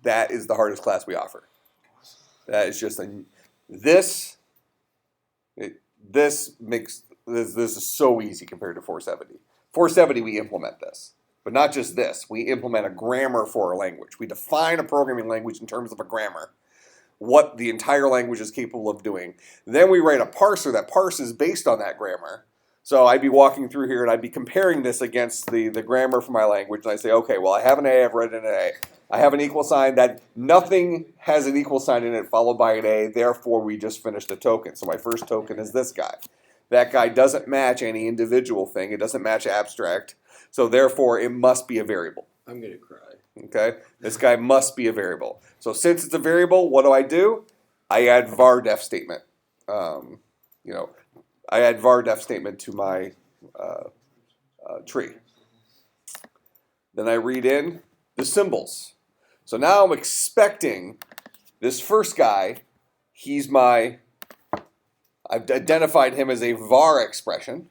That is the hardest class we offer. That is just this is so easy compared to 470. 470 we implement this. But not just this. We implement a grammar for a language. We define a programming language in terms of a grammar. What the entire language is capable of doing. Then we write a parser that parses based on that grammar. So I'd be walking through here and I'd be comparing this against the grammar for my language. And I say, okay, well, I have an A, I've read an A. I have an equal sign that nothing has an equal sign in it followed by an A. Therefore, we just finished a token. So my first token is this guy. That guy doesn't match any individual thing. It doesn't match abstract. So therefore, it must be a variable. I'm going to cry. Okay? This guy must be a variable. So since it's a variable, what do? I add Var Def Statement. I add Var Def Statement to my tree. Then I read in the symbols. So now I'm expecting this first guy, I've identified him as a var expression,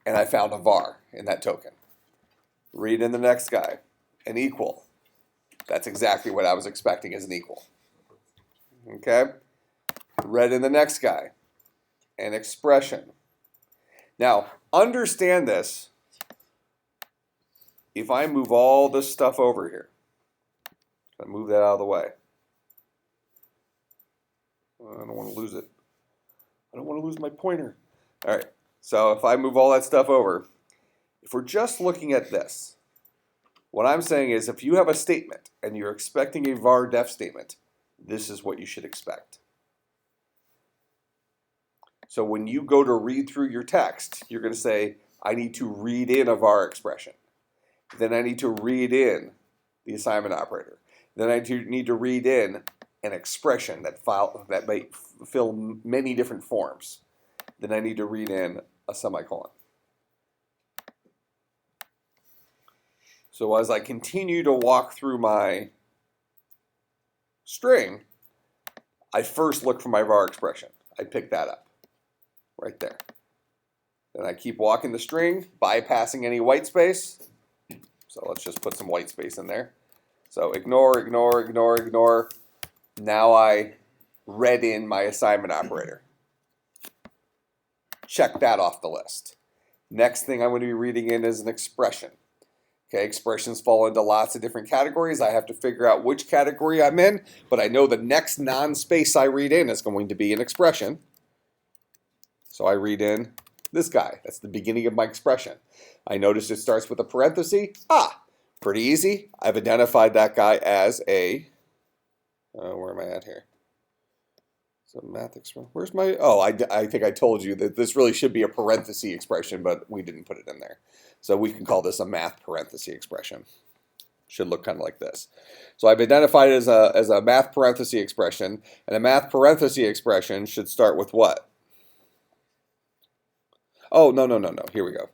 and I found a var in that token. Read in the next guy, an equal. That's exactly what I was expecting as an equal. Okay? Read in the next guy, an expression. Now, understand this. If I move all this stuff over here, I move that out of the way. I don't want to lose it. I don't want to lose my pointer. All right, so if I move all that stuff over, if we're just looking at this, what I'm saying is if you have a statement and you're expecting a var def statement, this is what you should expect. So when you go to read through your text, you're going to say, I need to read in a var expression. Then I need to read in the assignment operator. Then I need to read in an expression that may fill many different forms. Then I need to read in a semicolon. So as I continue to walk through my string, I first look for my var expression. I pick that up right there. Then I keep walking the string, bypassing any white space. So let's just put some white space in there. So ignore, ignore, ignore, ignore. Now I read in my assignment operator. Check that off the list. Next thing I'm going to be reading in is an expression. Okay, expressions fall into lots of different categories. I have to figure out which category I'm in, but I know the next non-space I read in is going to be an expression. So I read in this guy. That's the beginning of my expression. I notice it starts with a parenthesis. Pretty easy. I've identified that guy as a, where am I at here? So math expression. Where's my, I think I told you that this really should be a parenthesis expression, but we didn't put it in there. So we can call this a math parenthesis expression. Should look kind of like this. So I've identified it as a math parenthesis expression, and a math parenthesis expression should start with what? Oh, no. Here we go.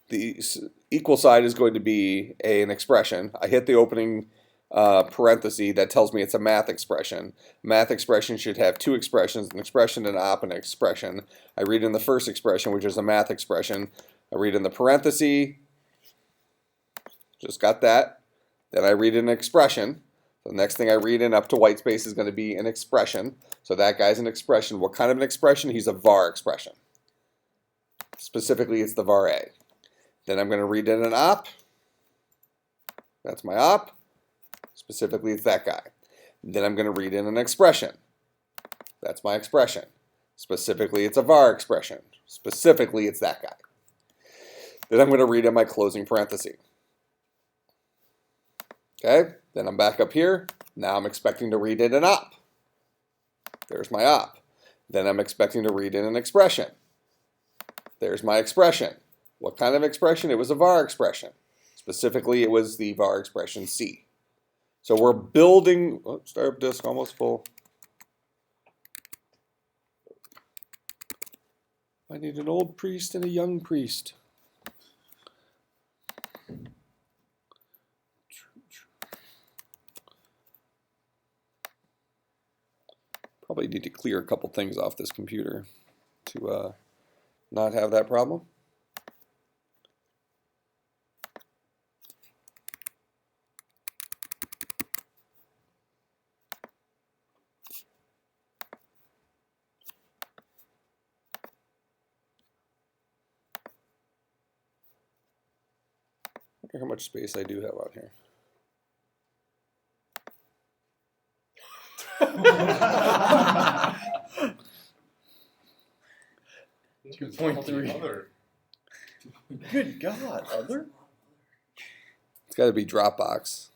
The equal side is going to be an expression. I hit the opening parenthesis that tells me it's a math expression. Math expression should have two expressions, an expression, an op, and an expression. I read in the first expression, which is a math expression. I read in the parenthesis, just got that. Then I read an expression. The next thing I read in up to white space is going to be an expression. So that guy's an expression. What kind of an expression? He's a var expression. Specifically, it's the var A. Then I'm going to read in an op. That's my op. Specifically, it's that guy. Then I'm going to read in an expression. That's my expression. Specifically, it's a var expression. Specifically, it's that guy. Then I'm going to read in my closing parenthesis. Okay, then I'm back up here. Now I'm expecting to read in an op. There's my op. Then I'm expecting to read in an expression. There's my expression. What kind of expression? It was a var expression. Specifically, it was the var expression C. So we're building, startup disk almost full. I need an old priest and a young priest. Probably need to clear a couple things off this computer to not have that problem. I wonder how much space I do have on here. Two point three. Good God, other? It's got to be Dropbox.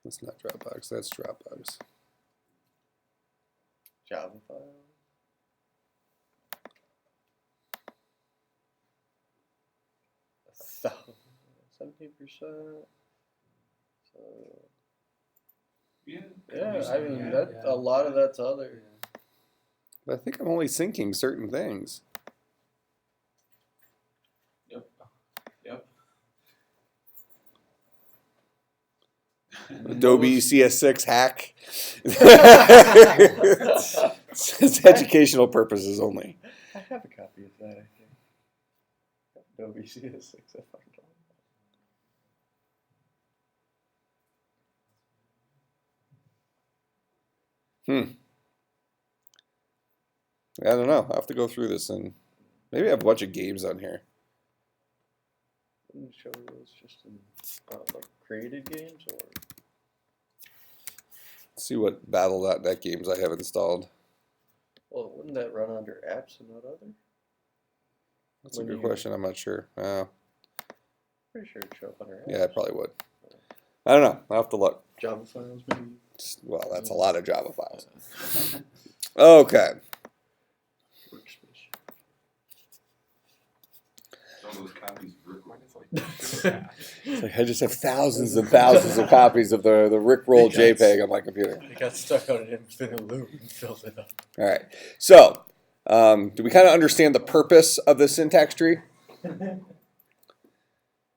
That's not Dropbox, that's Dropbox. Java file. 17%. So Yeah. yeah, I mean that a lot of that's other. But I think I'm only syncing certain things. Yep. Adobe CS6 hack. It's educational purposes only. I have a copy of that, I think. Adobe CS6 if I can. I don't know. I'll have to go through this and maybe I have a bunch of games on here. Wouldn't show those just in like created games or Let's see what Battle.net games I have installed. Well, wouldn't that run under apps and not other? That's a When good you- question. I'm not sure. Pretty sure it'd show up under apps. Yeah, it probably would. I don't know. I'll have to look. Java files, maybe. Well, that's a lot of Java files. Okay. Workspace. Some of those copies of Rick Mine is like It's like I just have thousands and thousands of copies of the Rickroll JPEG on my computer. It got stuck on an infinite loop and filled it up. All right. So, do we kind of understand the purpose of the syntax tree?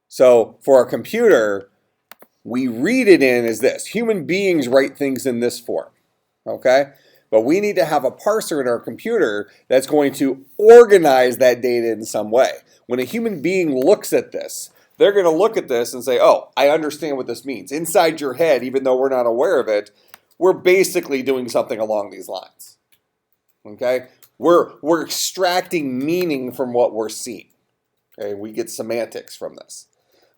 So, for our computer, we read it in as this. Human beings write things in this form. Okay? But we need to have a parser in our computer that's going to organize that data in some way. When a human being looks at this, they're going to look at this and say, oh, I understand what this means. Inside your head, even though we're not aware of it, we're basically doing something along these lines. Okay? We're extracting meaning from what we're seeing. Okay? We get semantics from this.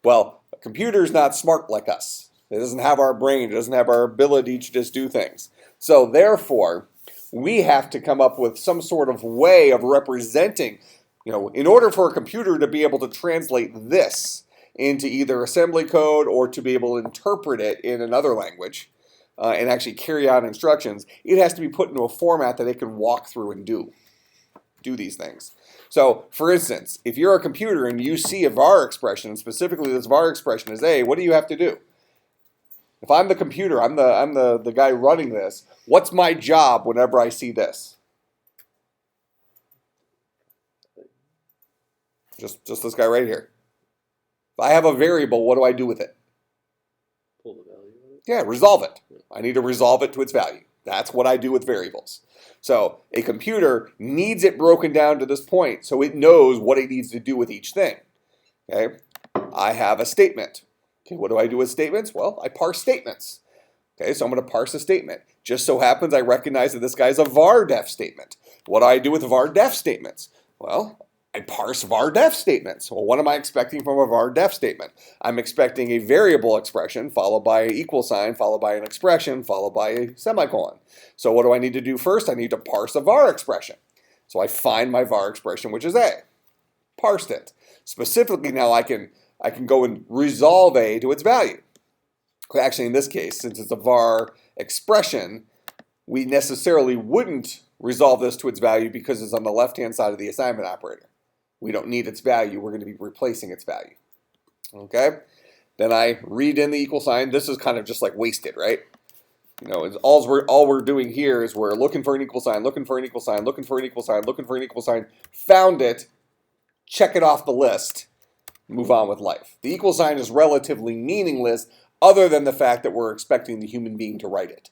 Well, a computer's not smart like us. It doesn't have our brain. It doesn't have our ability to just do things. So therefore, we have to come up with some sort of way of representing, in order for a computer to be able to translate this into either assembly code or to be able to interpret it in another language and actually carry out instructions, it has to be put into a format that it can walk through and do these things. So, for instance, if you're a computer and you see a var expression, and specifically this var expression is A, what do you have to do? If I'm the computer, I'm the guy running this, what's my job whenever I see this? Just this guy right here. If I have a variable, what do I do with it? Pull the value of it. Yeah, resolve it. I need to resolve it to its value. That's what I do with variables. So a computer needs it broken down to this point so it knows what it needs to do with each thing. Okay? I have a statement. Okay, what do I do with statements? Well, I parse statements. Okay, so I'm going to parse a statement. Just so happens I recognize that this guy's a var def statement. What do I do with var def statements? Well, I parse var def statements. Well, what am I expecting from a var def statement? I'm expecting a variable expression followed by an equal sign, followed by an expression, followed by a semicolon. So what do I need to do first? I need to parse a var expression. So I find my var expression, which is A. Parsed it. Specifically now I can go and resolve A to its value. Actually, in this case, since it's a var expression, we necessarily wouldn't resolve this to its value because it's on the left-hand side of the assignment operator. We don't need its value. We're going to be replacing its value. Okay? Then I read in the equal sign. This is kind of just like wasted, right? It's all we're doing here is we're looking for an equal sign, looking for an equal sign, looking for an equal sign, looking for an equal sign, found it, check it off the list, move on with life. The equal sign is relatively meaningless other than the fact that we're expecting the human being to write it.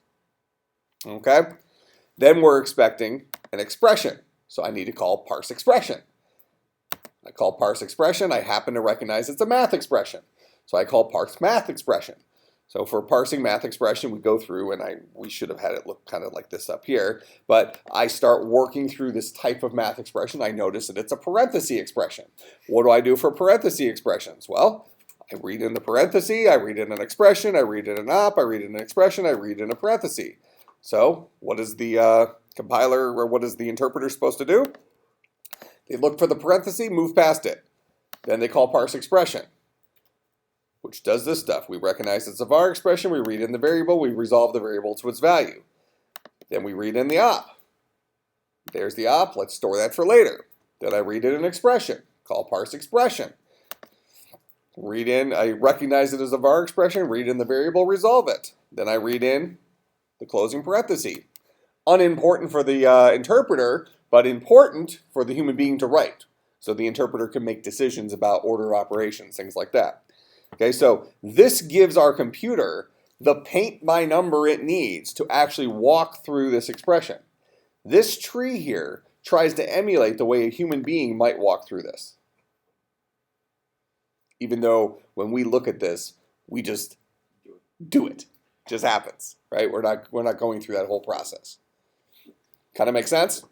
Okay? Then we're expecting an expression. So I need to call parse expression. I call parse expression. I happen to recognize it's a math expression. So I call parse math expression. So for parsing math expression, we go through, and we should have had it look kind of like this up here, but I start working through this type of math expression. I notice that it's a parenthesis expression. What do I do for parenthesis expressions? Well, I read in the parenthesis, I read in an expression, I read in an op, I read in an expression, I read in a parenthesis. So what is the compiler, or what is the interpreter supposed to do? They look for the parenthesis, move past it. Then they call parse expression, which does this stuff. We recognize it's a var expression, we read in the variable, we resolve the variable to its value. Then we read in the op. There's the op, let's store that for later. Then I read in an expression, call parse expression. Read in, I recognize it as a var expression, read in the variable, resolve it. Then I read in the closing parenthesis. Unimportant for the interpreter, but important for the human being to write. So the interpreter can make decisions about order operations, things like that. Okay, so this gives our computer the paint by number it needs to actually walk through this expression. This tree here tries to emulate the way a human being might walk through this. Even though when we look at this, we just do it. It just happens, right? We're not going through that whole process. Kind of make sense?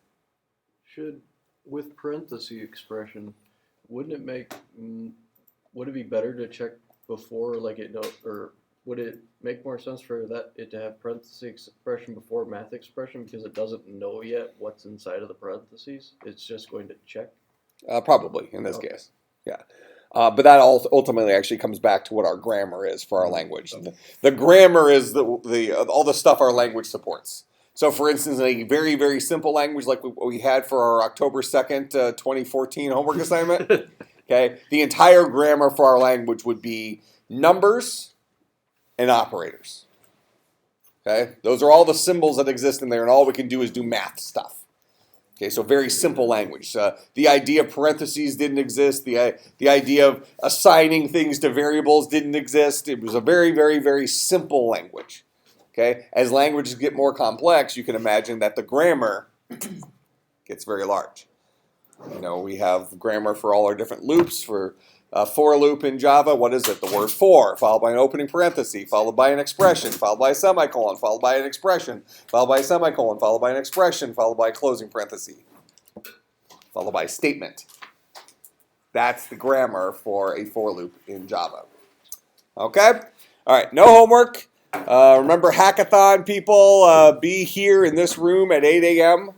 With parenthesis expression, would it be better to check before, like or would it make more sense for it to have parenthesis expression before math expression because it doesn't know yet what's inside of the parentheses? It's just going to check. Probably in this Okay. case, yeah. But that ultimately actually comes back to what our grammar is for our language. The grammar is all the stuff our language supports. So, for instance, in a very, very simple language like what we had for our October 2nd, 2014 homework assignment, okay, the entire grammar for our language would be numbers and operators. Okay, those are all the symbols that exist in there, and all we can do is do math stuff. Okay, so very simple language. The idea of parentheses didn't exist. The idea of assigning things to variables didn't exist. It was a very, very, very simple language. Okay, as languages get more complex, you can imagine that the grammar gets very large. You know, we have grammar for all our different loops. For a for loop in Java, what is it? The word for, followed by an opening parenthesis, followed by an expression, followed by a semicolon, followed by an expression, followed by a semicolon, followed by an expression, followed by a closing parenthesis, followed by a statement. That's the grammar for a for loop in Java. Okay? All right, no homework. Remember hackathon, people. Be here in this room at 8 a.m.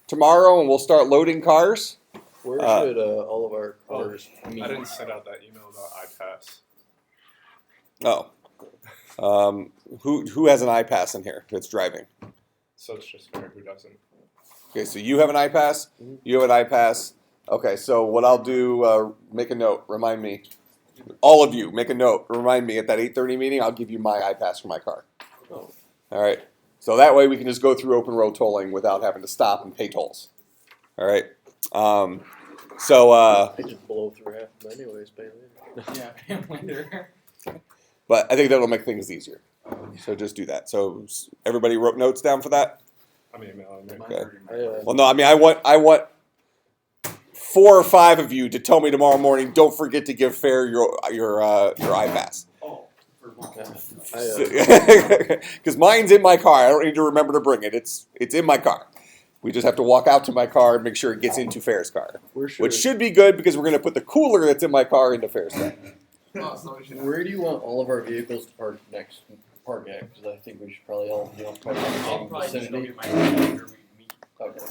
tomorrow, and we'll start loading cars. Where should all of our cars meet? I didn't send out that email about iPass. Oh. Who has an iPass in here that's driving? So it's just fair who doesn't. Okay, so you have an iPass. You have an iPass. Okay, so what I'll do, make a note. Remind me. All of you, make a note. Remind me at that 8:30 meeting. I'll give you my iPass for my car. Oh. All right. So that way we can just go through open road tolling without having to stop and pay tolls. All right. I just blow through half of them anyways, pay later. Yeah, later. But I think that'll make things easier. So just do that. So everybody wrote notes down for that? I'm emailing you. Okay. Well, no, I mean, I want 4 or 5 of you to tell me tomorrow morning, don't forget to give Fair your iPass. Oh, for one. Because mine's in my car. I don't need to remember to bring it. It's in my car. We just have to walk out to my car and make sure it gets into Fair's car. Which should be good because we're going to put the cooler that's in my car into Fair's car. Where do you want all of our vehicles to park next? Park at? Because I think we should probably all park in the I'll same probably just go vicinity. get my car after we meet. Okay.